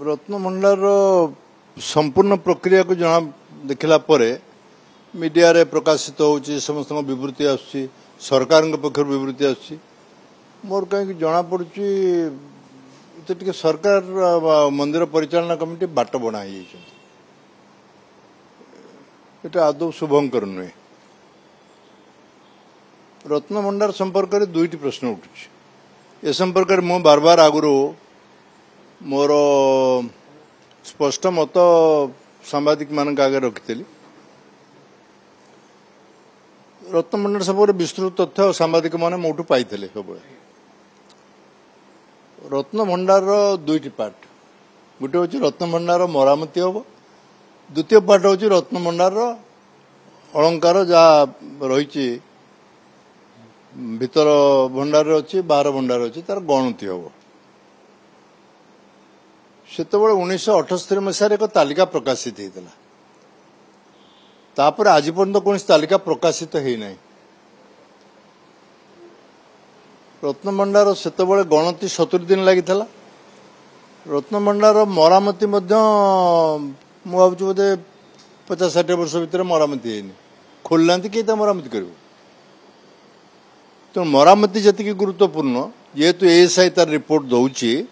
रत्नभंडार संपूर्ण प्रक्रिया को जना देखला मीडिया रे प्रकाशित होची समस्त विवृत्ति आसुची सरकार पक्षर विवृत्ति आसुची मोर कहीं जना पड़ुची टे सरकार मंदिर परिचालना कमिटी बाट बना एटा आदौ शुभंकर नुहे। रत्नभंडार संपर्क में दुईटी प्रश्न उठुची ए संपर्क में बार बार आगुरी मोर स्पष्ट मत सांबादिक मान आगे रखी। रत्नभंडार सब विस्तृत तथ्य सांबादिक मैंने मोठू पाई सब। रत्नभंडार दुईटी पार्ट गोटे हूँ रत्नभंडार मरामती हम द्वितीय पार्ट हूँ रत्नभंडार अलंकार जहाँ रही भीतर भंडार अच्छी बाहर भंडार अच्छी तार गणति हम से 1978 मसीह एक तालिका प्रकाशित होता तापर आज पर्यंत कौन तालिका प्रकाशित होना। रत्नभंडार से गणति 70 दिन लगी रत्नभंडार मरामती मुझे बोधे 50-60 वर्ष भितर मरामती है खोलना किए मरामती कर तो मरामती जी गुरुत्वपूर्ण जेहेतु एएसआई तार रिपोर्ट दौची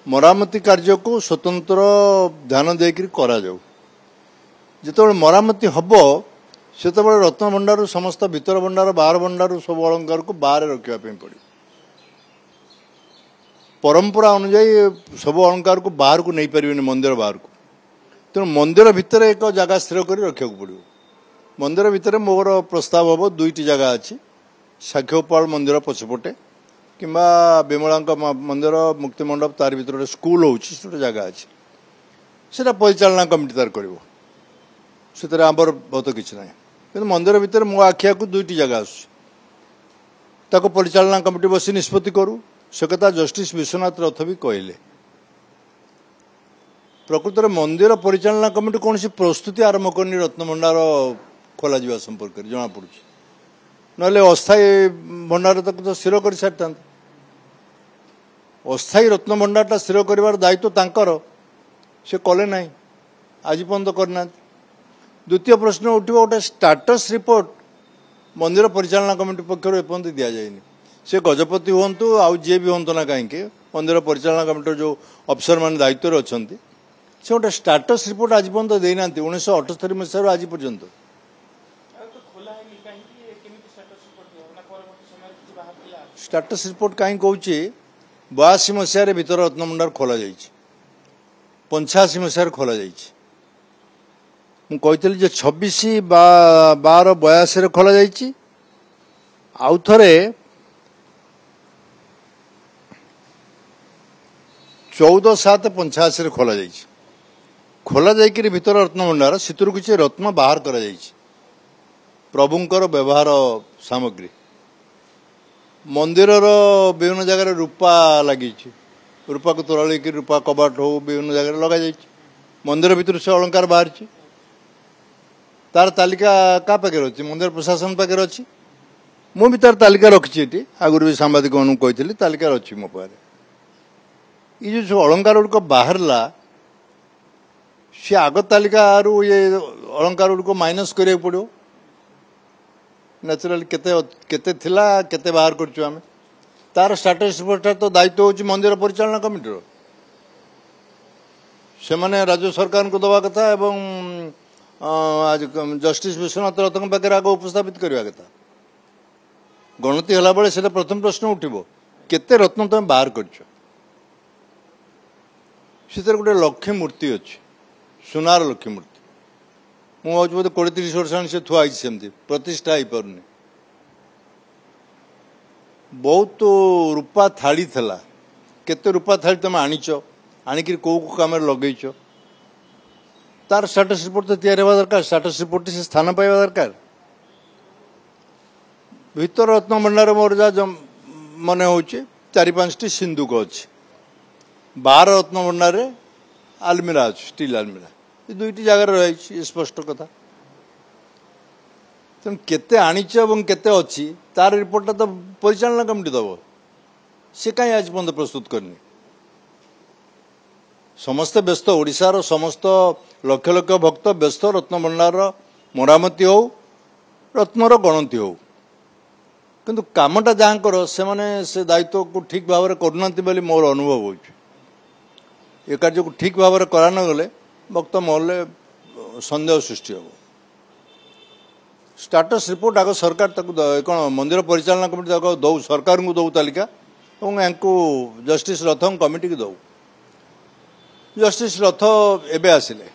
मरामती कार्य को स्वतंत्र ध्यान देकर करा जाऊ जिते मरामती हम से रत्नभंडार समस्त भीतर भंडार बाहर भंडार सब अलंकार को बाहर रखापी पड़े परंपरा अनुजाई सब अलंकार को बाहर को नहीं पारे मंदिर बाहर को तेणु मंदिर भितर एक जगह स्थिर कर रखा पड़ो। मंदिर भितर मोर प्रस्ताव हम दुईटी जगह अच्छी साक्ष्यपाल मंदिर पछपटे किंबा विमला मंदिर मुक्ति मंडप तार भर स्कूल होटे जगह अच्छी से परिचालना कमिटी तार कर आमर बहुत किसी ना कि मंदिर भितर मो आखिया को दुईटी जगह आसको परिचालना कमिटी बसी निष्पत्ति करू से कथा जस्टिस विश्वनाथ रथ भी कहले। प्रकृत में मंदिर परिचालना कमिटी कौन सी प्रस्तुति आरंभ करनी रत्नभंडार खोल संपर्क जना पड़ी ना अस्थायी भंडार तक तो स्थिर कर सारी था अस्थायी रत्नभंडार स्थिर कर दायित्व तांकर से कले ना आज पर्यंत करना। द्वितीय प्रश्न उठ गोटे स्टाटस रिपोर्ट मंदिर परिचालना कमिटी पक्षर एपर्यंत दि जाए से गजपति हूँ आउ जी भी हूँ ना कहीं मंदिर परिचालना कमिटी जो अफसर मान दायित्व अच्छा से गोटे स्टाटस रिपोर्ट आज पर्यंत देना 1978 मसीह आज पर्यंत स्टाटस रिपोर्ट कहीं कहूँ 82 मसीह भीतर रत्नभंडार खोल 85 मसीह खोल मुझे 26/12/82 खोल आउ थे 14/7/85 खोल जाकर भीतर रत्नभंडार सितुर किसी रत्न बाहर कर प्रभुंकर व्यवहार सामग्री मंदिर विभिन्न जगह रूपा लगी रूपा को तोड़ाई कि रूपा कबाट हो विभिन्न जगह लगा मंदिर भीतर से अलंकार बाहर तार तालिका क्या पाखे अच्छी मंदिर प्रशासन पाखे अच्छी मु भी तार तालिका रखी आगुरी भी सांबादिक मान कही तालिका अच्छी मो पाखे ये जो अलंकार गुड़क बाहरला सी आग तालिका ये अलंकार गुड़क माइनस करा पड़ो नेचुराली केते थिला केते बाहर करछु आमे तार स्टाटस रिपोर्ट तो दायित्व होची मंदिर परिचालना कमिटी से माने राज्य सरकार को दवा कथा एवं आज जस्टिस विश्वनाथ रथ पाखे आगे उपस्थापित करवा कथा गणति होला बेले से प्रथम प्रश्न उठिबो केते रत्न तुम बाहर करछ से गोटे लक्ष्मी मूर्ति अच्छी सुनार लक्ष्मी मूर्ति मुझे बोधे 20-30 वर्ष से थुआई सेमती प्रतिष्ठा हो पारनी बहुत रूपा थाली थला केते रूपा थाली तुम आनीच आणिक कौ कम लगेच तार स्टाटस रिपोर्ट तो तैयारी हवा दरकार स्टाटस रिपोर्ट से स्थान पाइबा दरकार भीतर रत्नभंडार मोर जा मन हो 4-5टी सिंधुक अच्छी बाहर रत्नभंडार आलमीरा अच्छी स्टील आलमीरा ये दुईटी जगार रही स्पष्ट कथा तेणु केते आनीच केते अच्छी तार रिपोर्टा तो परिचालना कमिटी दब से कहीं आज पर्यटन प्रस्तुत करनी समस्ते व्यस्त ओडिशार समस्त लक्ष लक्ष भक्त व्यस्त रत्नभंडार मरामती हो रत्नर गणति हो किंतु कामटा जहाँकर से दायित्व को ठीक भाव में करना मोर अनुभव हो कार्य को ठीक भाव में करा न गले भक्त महल सन्देह सृष्टि हो स्टाटस रिपोर्ट आग सरकार कौन मंदिर परिचालना कमिटी दौ सरकार को दौ तालिका और यांकू जस्टिस रथ कमिटी की दौ जस्टिस रथ एबे आसिले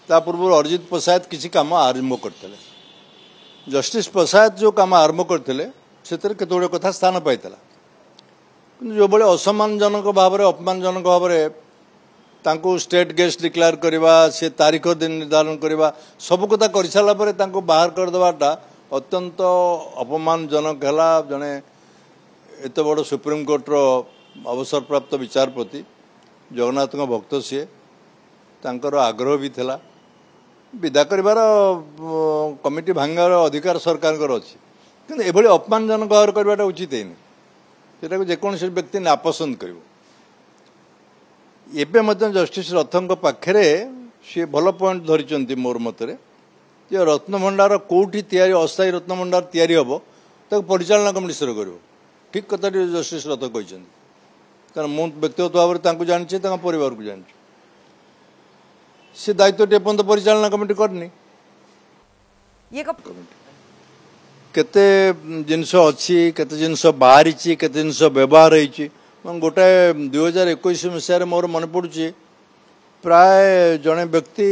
ता पूर्व अरिजित प्रसाद किसी काम आरंभ करते जस्टिस प्रसाद जो काम आरंभ करते से केतोड़े कथा स्थान पाइला जो बड़े असम्मानजनक भाव में अपमानजनक भाव में तांको स्टेट गेस्ट डिक्लेयर करवा से तारीख दिन निर्धारण करवा सब कथा कर सारा पर बाहर करदेवाटा अत्यंत अपमानजनक है जड़े एत बड़ सुप्रीम कोर्टर अवसर प्राप्त विचारपति जगन्नाथ भक्त सी तांकर आग्रह भी थिला विदा कर कमिटी भांगार अधिकार सरकार अच्छी कि एभली अपमानजनक भाव करवाटा उचित है सेटा जेकोसी व्यक्ति नापसंद कर एबे मध्य जस्टिस रथों पाखे सी भल पॉइंट धरी मोर मतरे जे रत्नभंडार कौटी तैयारी अस्थायी रत्नभंडार तैयारी हम ताको परिचालना कमिटी स्थिर कर ठीक कथा जस्टिस रथ कहते कारण मु व्यक्तिगत भाव में जानी परिवार को जानी से दायित्व एपर्त परिचालना कमिटी करनी केते जिनस अच्छी केते जिनस बाहरी केते जिनस व्यवहार होती गोटाए 2021 मसीह मोर मन पड़ुची प्राय जड़े व्यक्ति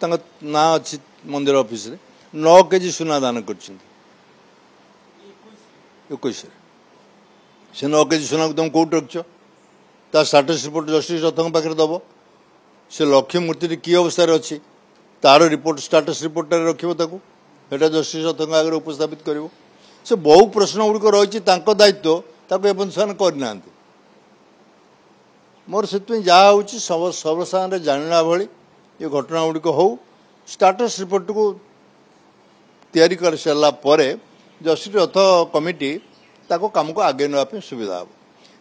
ना अच्छी मंदिर ऑफिस रे 9 केजी सुना दान कर 21 से 9 केजी सुना तुम कौट रख ता स्टाटस रिपोर्ट जस्टिस रथों पाखे दब से लक्ष्मी मूर्ति कि अवस्था अच्छी तार रिपोर्ट स्टाटस रिपोर्ट रखा जस्टिस रथों आगे उपस्थापित कर बहु प्रश्न गुड़िक रही दायित्व एपन करना मोर से जहाँ हूँ सर्वसाधारण जानना भाई ये घटना गुड़िक हो स्टाटस रिपोर्ट को तैयारी कर सारा जस्टिस रथ कमिटी ताको काम को आगे नापी सुविधा हम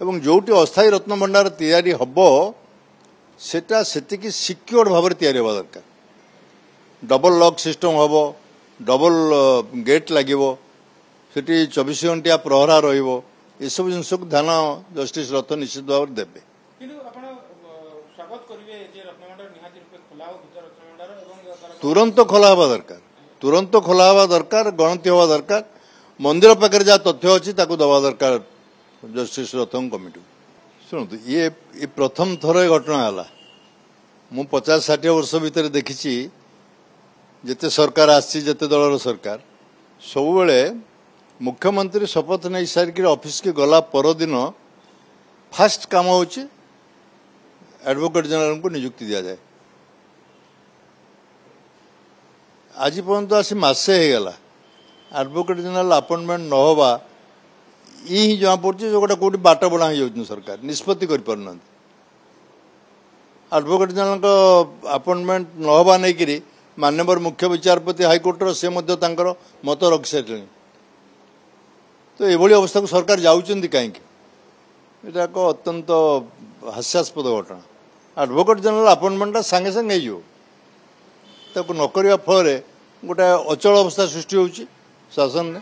एवं जोटी अस्थायी रत्नभंडार तैयारी हम सेटा सेतिकी सिक्योर भाव में तैयारी हवा दरकार डबल लॉक सिस्टम हम डबल गेट लगे सेठी 24 घंटिया प्रहरा रहिबो ये सब जिनस को ध्यान जस्टिस रथ निश्चित भाव में देवे तुरंत खोला हवा दरकार तुरंत खोला हवा दरकार गणति हवा दरकार मंदिर पाखे जहाँ तथ्य अच्छी दवा दरकार जस्टिस रथ कमिटी शुणु ये प्रथम थर घटना है मु 50-60 वर्ष भितर देखी जिते सरकार आते दलर सरकार सब बेले मुख्यमंत्री शपथ नहीं सारिक ऑफिस के गला परदिन फास्ट काम हो एडवोकेट जनरल को नियुक्ति दि जाए आज पर्यंत आसी मसे होगला एडवोकेट जनरल अपॉइंटमेंट न होवा ये जमा पड़ी जो गोटे कौटी बाट बड़ा हो सरकार निष्पत्ति करना एडवोकेट जनरल अपॉइंटमेंट न होवा नहीं माननीय मुख्य विचारपति हाइकोर्टर से मत रखी सारे तो ये अवस्था को सरकार जाऊँच कहीं यहाँ एक अत्यंत हास्यास्पद घटना एडवोकेट जनरल अपॉइंटमेंटा सांगे सांगे हो नक फल गोटे अचल अवस्था सृष्टि हो शासन ने